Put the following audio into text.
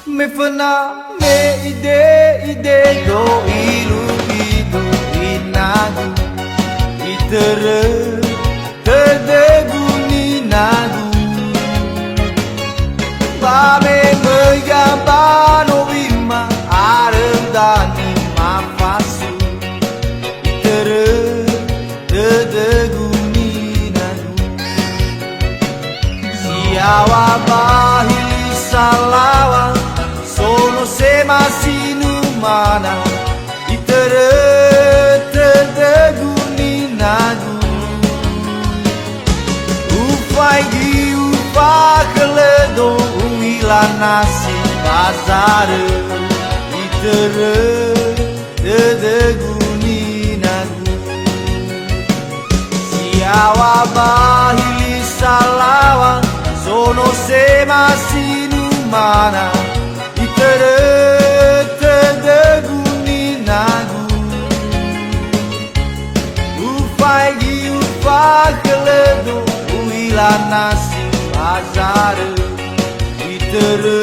Me fana me ide do ilu idu inagu itere terdegu ni nagu ba me megabano bima arendani mafasu itere terdegu ni nagu siawa bahili salawa sono se masinu mana itere terdeguni nagu ufai di ufa keledo uila nasi bazar itere terdeguni nagu siawa bahili salawa sono se masinu mana itere terdeguni nagu ufai di ufa keledo uila nasi bazar itere